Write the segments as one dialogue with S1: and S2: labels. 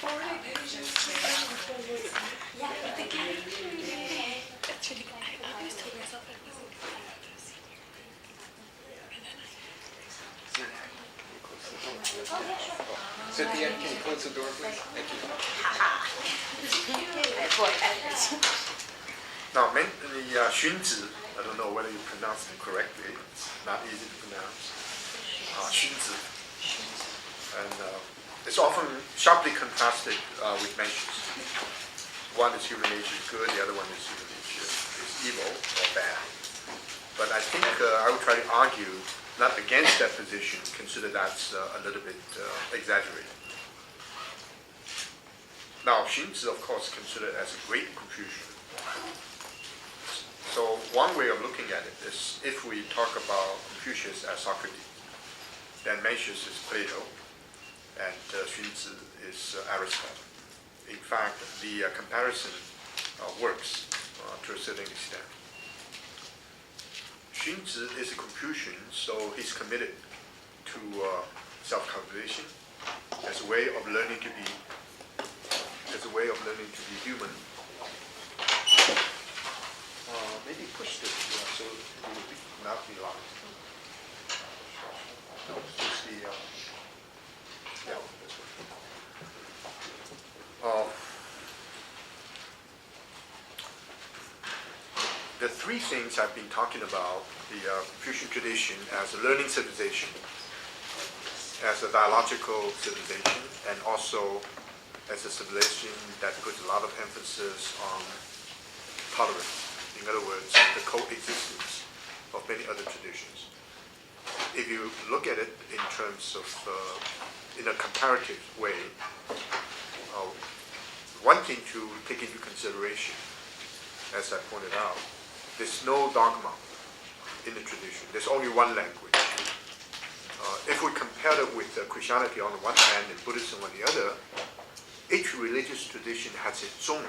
S1: Yeah, but the actually, I always told myself I wasn't going to have to see you. And then
S2: So at the end, can you close the door, please? Thank you. Now, the Xunzi, I don't know whether you pronounce it correctly. It's not easy to pronounce. Xunzi. And it's often sharply contrasted with measures. One is human nature is good, the other one is human nature is evil or bad. But I think I would try to argue not against that position, consider that's a little bit exaggerated. Now, Xunzi, of course, considered as a great Confucian. So one way of looking at it is if we talk about Confucius as Socrates, then Mencius is Plato, and Xunzi is Aristotle. In fact, the comparison works to a certain extent. Xunzi is a Confucian, so he's committed to self-cultivation as a way of learning to be human. Maybe push this so it will not be loud. No, just the yeah, this one. The three things I've been talking about, the Confucian tradition as a learning civilization, as a dialogical civilization, and also as a civilization that puts a lot of emphasis on tolerance. In other words, the coexistence of many other traditions. If you look at it in terms of, in a comparative way, one thing to take into consideration, as I pointed out, there's no dogma in the tradition. There's only one language. If we compare it with Christianity on the one hand and Buddhism on the other, each religious tradition has its own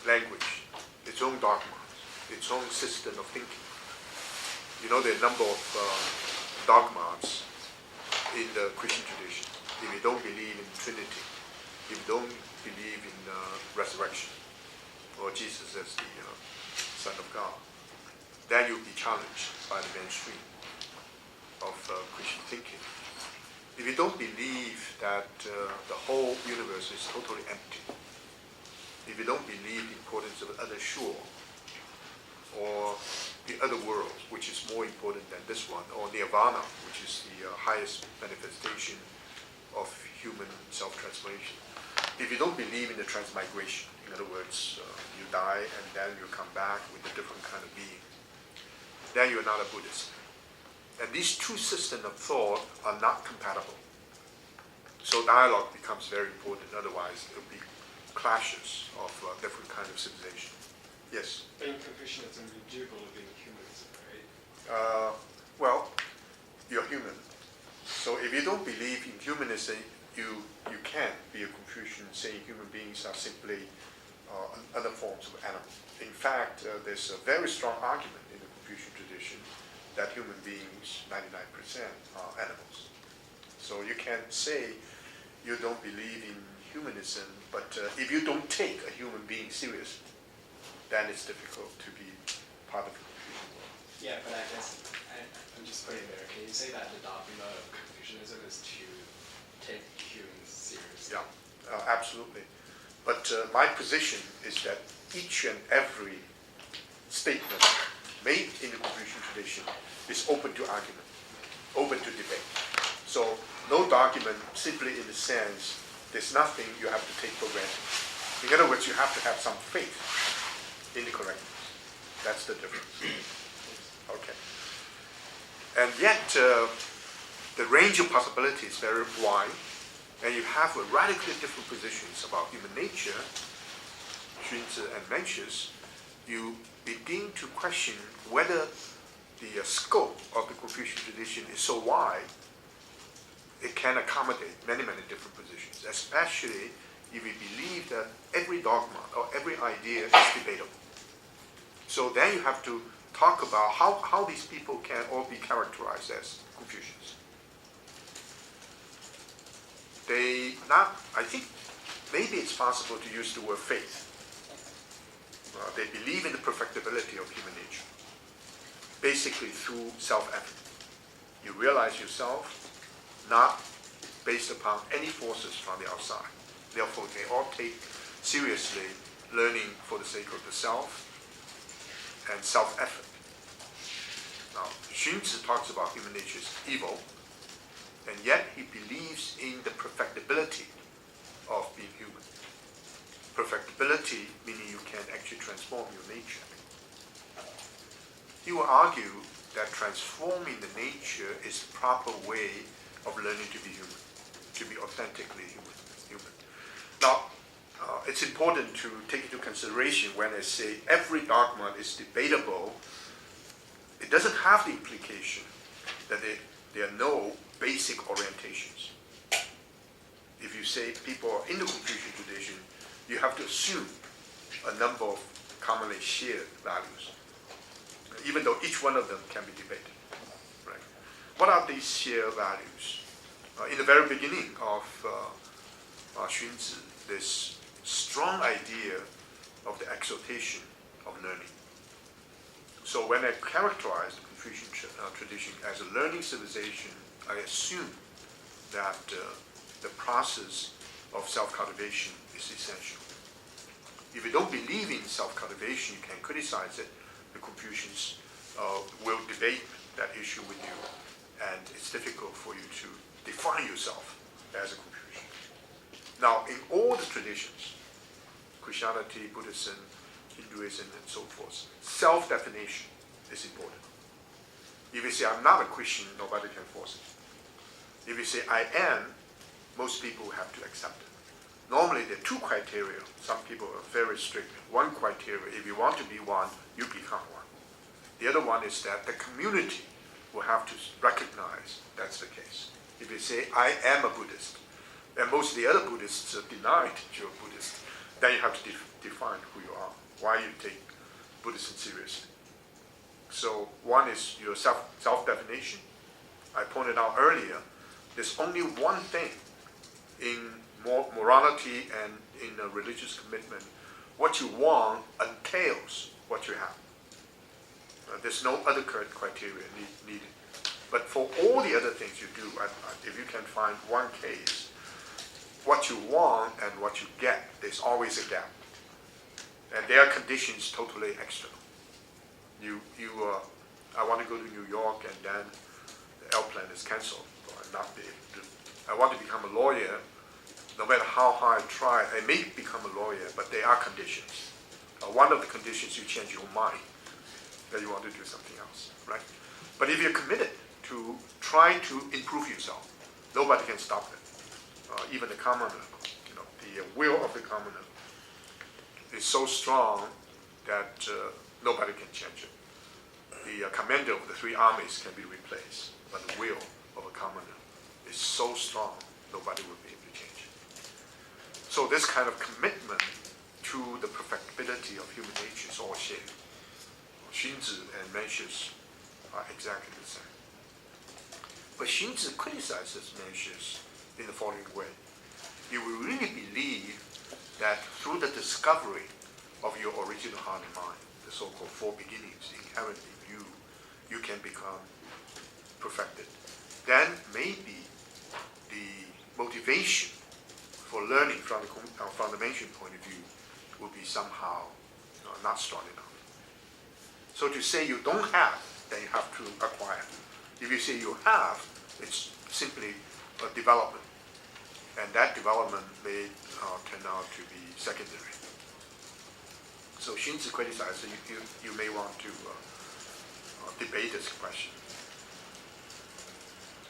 S2: language, its own dogmas, its own system of thinking. You know, there are a number of dogmas in the Christian tradition. If you don't believe in Trinity, if you don't believe in resurrection, or Jesus as the Son of God, then you'll be challenged by the mainstream of Christian thinking. If you don't believe that the whole universe is totally empty, if you don't believe the importance of another shore, or the other world, which is more important than this one, or nirvana, which is the highest manifestation of human self-transformation. If you don't believe in the transmigration, in other words, you die and then you come back with a different kind of being, then you're not a Buddhist. And these two systems of thought are not compatible. So dialogue becomes very important, otherwise there will be clashes of different kind of civilization. Yes?
S3: In Confucianism, you do believe in humanism, right?
S2: Well, you're human. So if you don't believe in humanism, you can't be a Confucian saying human beings are simply other forms of animals. In fact, there's a very strong argument in the Confucian tradition that human beings, 99%, are animals. So you can't say you don't believe in humanism, but if you don't take a human being seriously, then it's difficult to be part of the Confucian world.
S3: Yeah, but I guess I'm just putting there. Can you say that the dogma of Confucianism is to take humans seriously?
S2: Yeah, absolutely. But my position is that each and every statement made in the Confucian tradition is open to argument, open to debate. So no document simply in the sense there's nothing you have to take for granted. In other words, you have to have some faith in the correctness. That's the difference. Okay. And yet, the range of possibilities is very wide, and you have radically different positions about human nature, Xunzi and Mencius. You begin to question whether the scope of the Confucian tradition is so wide it can accommodate many, many different positions, especially if we believe that every dogma or every idea is debatable. So then you have to talk about how these people can all be characterized as Confucians. I think maybe it's possible to use the word faith. They believe in the perfectibility of human nature, basically through self-effort. You realize yourself not based upon any forces from the outside. Therefore, they all take seriously learning for the sake of the self and self-effort. Now, Xunzi talks about human nature as evil, and yet he believes in the perfectibility of being human. Perfectibility meaning you can actually transform your nature. He will argue that transforming the nature is the proper way of learning to be human, to be authentically human. Now, it's important to take into consideration when I say every dogma is debatable, it doesn't have the implication that there are no basic orientations. If you say people are in the Confucian tradition, you have to assume a number of commonly shared values, even though each one of them can be debated. Right? What are these shared values? In the very beginning of Xunzi, this strong idea of the exaltation of learning. So when I characterize the Confucian tradition as a learning civilization, I assume that the process of self-cultivation is essential. If you don't believe in self-cultivation, you can criticize it. The Confucians will debate that issue with you, and it's difficult for you to define yourself as a Confucian. Now, in all the traditions, Christianity, Buddhism, Hinduism, and so forth, self-definition is important. If you say, I'm not a Christian, nobody can force it. If you say, I am, most people have to accept it. Normally, there are two criteria. Some people are very strict. One criteria, if you want to be one, you become one. The other one is that the community will have to recognize that's the case. If you say, I am a Buddhist, and most of the other Buddhists deny that you're a Buddhist, then you have to define who you are, why you take Buddhism seriously. So one is your self-definition. I pointed out earlier, there's only one thing in morality and in a religious commitment. What you want entails what you have. There's no other criteria needed. But for all the other things you do, if you can find one case, what you want and what you get, there's always a gap. And there are conditions totally external. I want to go to New York and then the airplane is canceled. So I want to become a lawyer. No matter how hard I try, I may become a lawyer, but there are conditions. One of the conditions, you change your mind, that you want to do something else, right? But if you're committed to try to improve yourself, nobody can stop it. Even the commoner, the will of the commoner is so strong that nobody can change it. The commander of the three armies can be replaced, but the will of a commoner is so strong, nobody will be able to change it. So this kind of commitment to the perfectibility of human nature is all shared. Xunzi and Mencius are exactly the same. But Xunzi criticizes Mencius in the following way. You will really believe that through the discovery of your original heart and mind, the so-called four beginnings inherent in you, you can become perfected. Then maybe the motivation for learning from the Mencian point of view will be somehow not strong enough. So to say you don't have, then you have to acquire. If you say you have, it's simply a development. And that development may turn out to be secondary. So Xunzi criticizes, you may want to debate this question.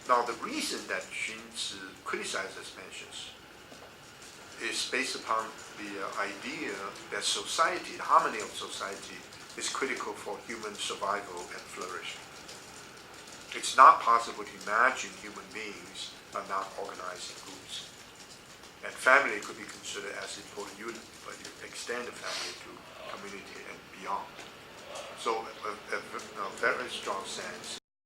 S2: Now the reason that Xunzi criticizes Mencius is based upon the idea that society, the harmony of society, is critical for human survival and flourishing. It's not possible to imagine human beings are not organized in groups. And family could be considered as an important unit, but you extend the family to community and beyond. So a very strong sense